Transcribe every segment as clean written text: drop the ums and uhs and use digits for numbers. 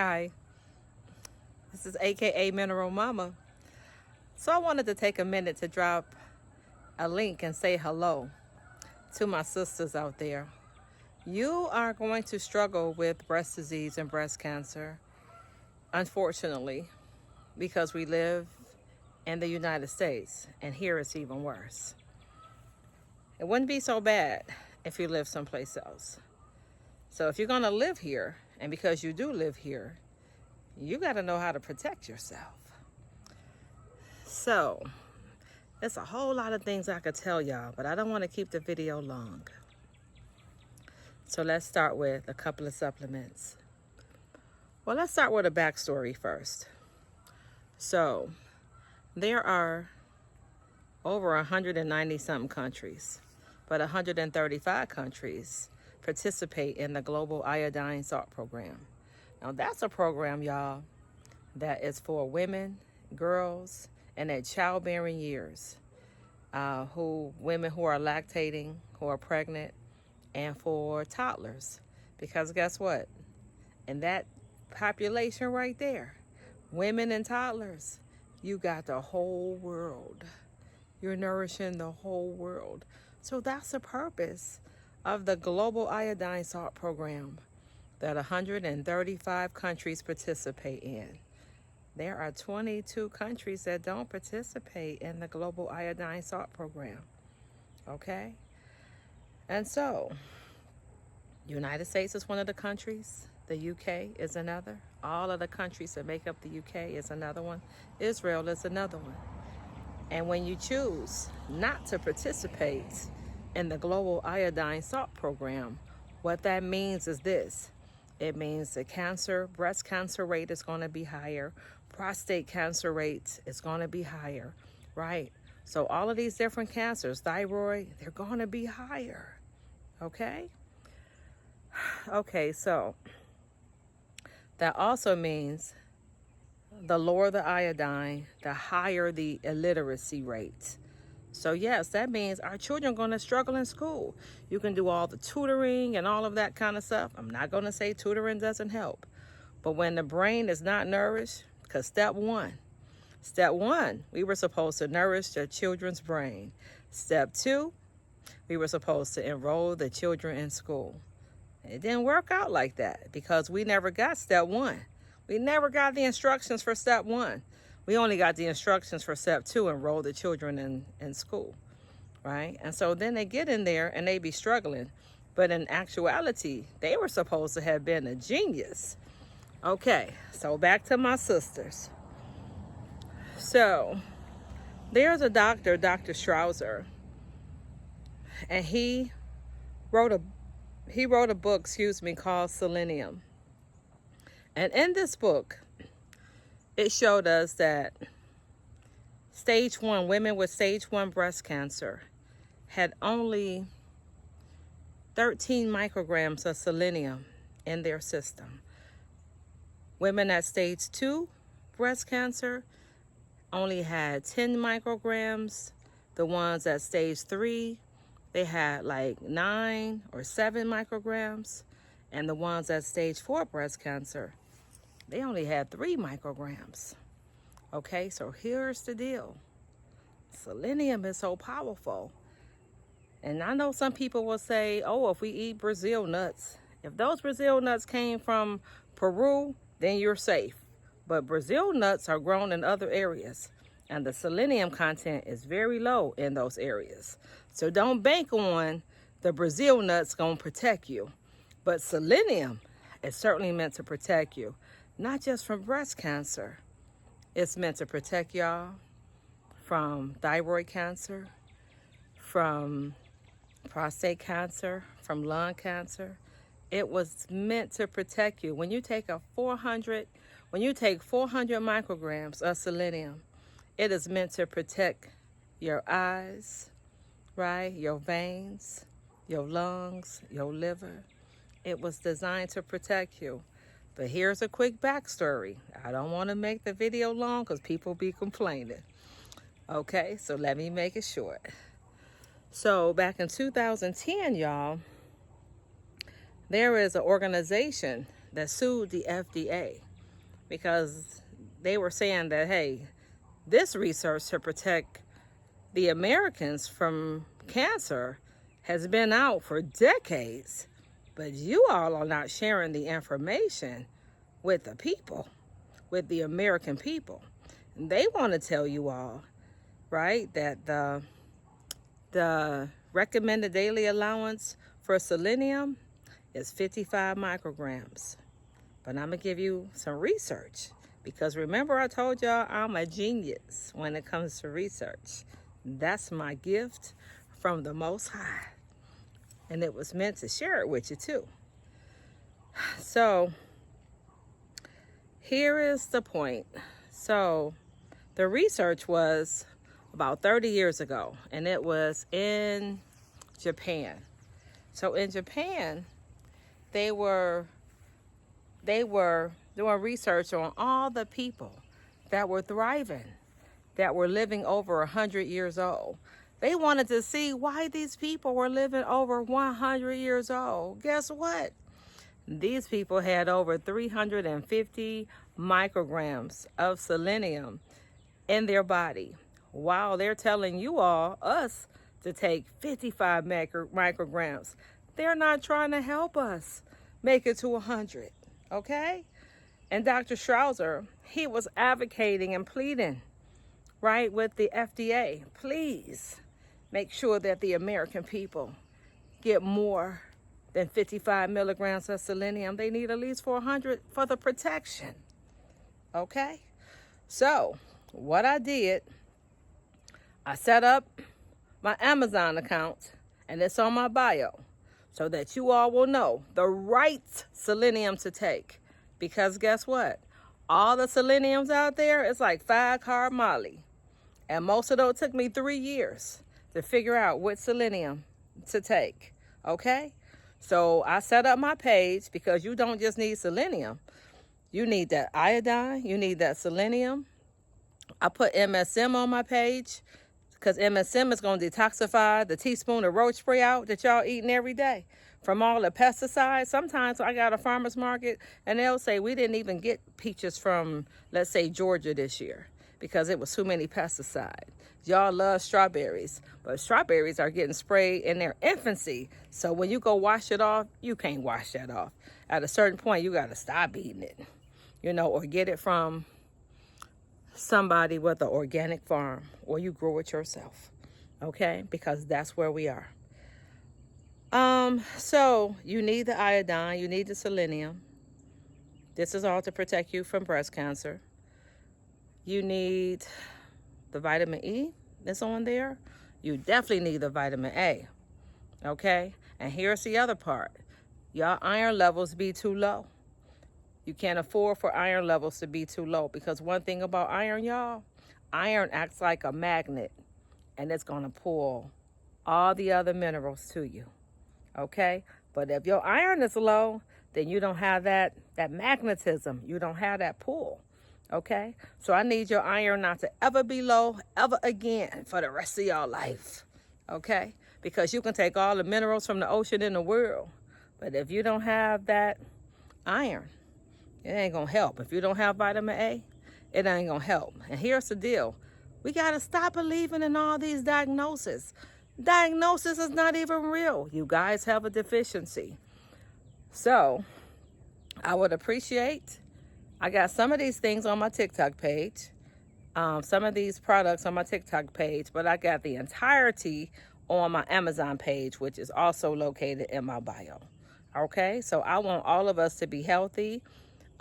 Hi, this is AKA Mineral Mama. So I wanted to take a minute to drop a link and say hello to my sisters out there. You are going to struggle with breast disease and breast cancer, unfortunately, because we live in the United States, and here it's even worse. It wouldn't be so bad if you lived someplace else. So if you're going to live here, and because you do live here, you got to know how to protect yourself. So, there's a whole lot of things I could tell y'all, but I don't want to keep the video long. So let's start with a couple of supplements. Well, let's start with a backstory first. So, there are over 190 something countries, but 135 countries participate in the Global Iodine Salt Program. Now, that's a program, y'all, that is for women, girls, and at childbearing years, women who are lactating, who are pregnant, and for toddlers. Because guess what? In that population right there, women and toddlers, you got the whole world. You're nourishing the whole world. So that's the purpose of the Global Iodine Salt Program that 135 countries participate in. There are 22 countries that don't participate in the Global Iodine Salt Program. Okay? And so, the United States is one of the countries. The UK is another. All of the countries that make up the UK is another one. Israel is another one. And when you choose not to participate in the Global Iodine Salt Program, what that means is this. It means the breast cancer rate is going to be higher. Prostate cancer rate is going to be higher, right? So all of these different cancers, thyroid, they're going to be higher, okay? Okay, so that also means the lower the iodine, the higher the illiteracy rate. So yes, that means our children are going to struggle in school. You can do all the tutoring and all of that kind of stuff. I'm not going to say tutoring doesn't help. But when the brain is not nourished, because step one, we were supposed to nourish the children's brain. Step two, we were supposed to enroll the children in school. It didn't work out like that because we never got step one. We never got the instructions for step one. We only got the instructions for step two, enroll the children in school, right? And so then they get in there and they be struggling. But in actuality, they were supposed to have been a genius. Okay, so back to my sisters. So there's a doctor, Dr. Strausser, and he wrote a book, called Selenium. And in this book, it showed us that women with stage 1 breast cancer had only 13 micrograms of selenium in their system. Women at stage 2 breast cancer only had 10 micrograms. The ones at stage 3, they had like 9 or 7 micrograms. And the ones at stage 4 breast cancer, they only had 3 micrograms. Okay, so here's the deal. Selenium is so powerful. And I know some people will say, oh, if we eat Brazil nuts, if those Brazil nuts came from Peru, then you're safe. But Brazil nuts are grown in other areas, and the selenium content is very low in those areas. So don't bank on the Brazil nuts going to protect you. But selenium is certainly meant to protect you, not just from breast cancer. It's meant to protect y'all from thyroid cancer, from prostate cancer, from lung cancer. It was meant to protect you. When you take 400 micrograms of selenium, it is meant to protect your eyes, right? Your veins, your lungs, your liver. It was designed to protect you. But here's a quick backstory. I don't want to make the video long because people be complaining. Okay, so let me make it short. So back in 2010, there is an organization that sued the FDA because they were saying that, hey, this research to protect the Americans from cancer has been out for decades, but you all are not sharing the information with the people, with the American people. And they want to tell you all, right, that the recommended daily allowance for selenium is 55 micrograms. But I'm going to give you some research, because remember I told y'all I'm a genius when it comes to research. That's my gift from the Most High. And it was meant to share it with you too. So here is the point. So the research was about 30 years ago, and it was in Japan. So in Japan, they were doing research on all the people that were thriving, that were living over 100 years old. They wanted to see why these people were living over 100 years old. Guess what? These people had over 350 micrograms of selenium in their body, while they're telling you all, us, to take 55 micrograms. They're not trying to help us make it to 100, okay? And Dr. Schrouzer, he was advocating and pleading, right, with the FDA, please make sure that the American people get more than 55 milligrams of selenium. They need at least 400 for the protection, okay? So what I did, I set up my Amazon account, and it's on my bio, so that you all will know the right selenium to take. Because guess what? All the seleniums out there, it's like 5-carb Molly. And most of those took me 3 years to figure out what selenium to take, okay? So I set up my page, because you don't just need selenium. You need that iodine, you need that selenium. I put MSM on my page, because MSM is going to detoxify the teaspoon of roach spray out that y'all eating every day from all the pesticides. Sometimes I got a farmer's market, and they'll say we didn't even get peaches from, let's say, Georgia this year because it was too many pesticides. Y'all love strawberries, but strawberries are getting sprayed in their infancy. So when you go wash it off, you can't wash that off. At a certain point, you got to stop eating it, or get it from somebody with an organic farm, or you grow it yourself, okay? Because that's where we are. So you need the iodine, you need the selenium. This is all to protect you from breast cancer. You need the vitamin E that's on there. You definitely need the vitamin A, okay? And here's the other part. Y'all iron levels be too low. You can't afford for iron levels to be too low, because one thing about iron, y'all, iron acts like a magnet, and it's going to pull all the other minerals to you, okay? But if your iron is low, then you don't have that magnetism. You don't have that pull, okay? So I need your iron not to ever be low ever again for the rest of your life, okay? Because you can take all the minerals from the ocean in the world, but if you don't have that iron, it ain't gonna help. If you don't have vitamin A, it ain't gonna help. And here's the deal. We gotta stop believing in all these diagnoses. Diagnosis is not even real. You guys have a deficiency. So I would appreciate, I got some of these things on my TikTok page, some of these products on my TikTok page, but I got the entirety on my Amazon page, which is also located in my bio. Okay, so I want all of us to be healthy.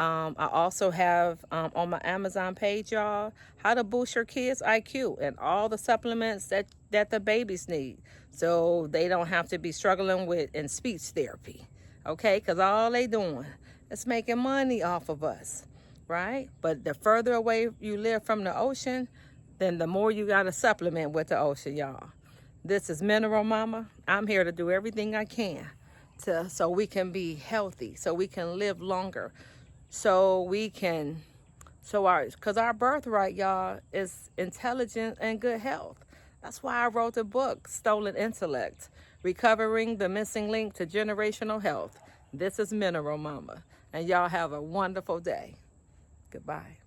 I also have on my Amazon page, y'all, how to boost your kids' IQ and all the supplements that the babies need, so they don't have to be struggling with in speech therapy, okay? Because all they doing is making money off of us, right? But the further away you live from the ocean, then the more you got to supplement with the ocean, y'all. This is Mineral Mama. I'm here to do everything I can so we can be healthy, so we can live longer, because our birthright, y'all, is intelligence and good health. That's why I wrote the book, Stolen Intellect, Recovering the Missing Link to Generational Health. This is Mineral Mama, and y'all have a wonderful day. Goodbye.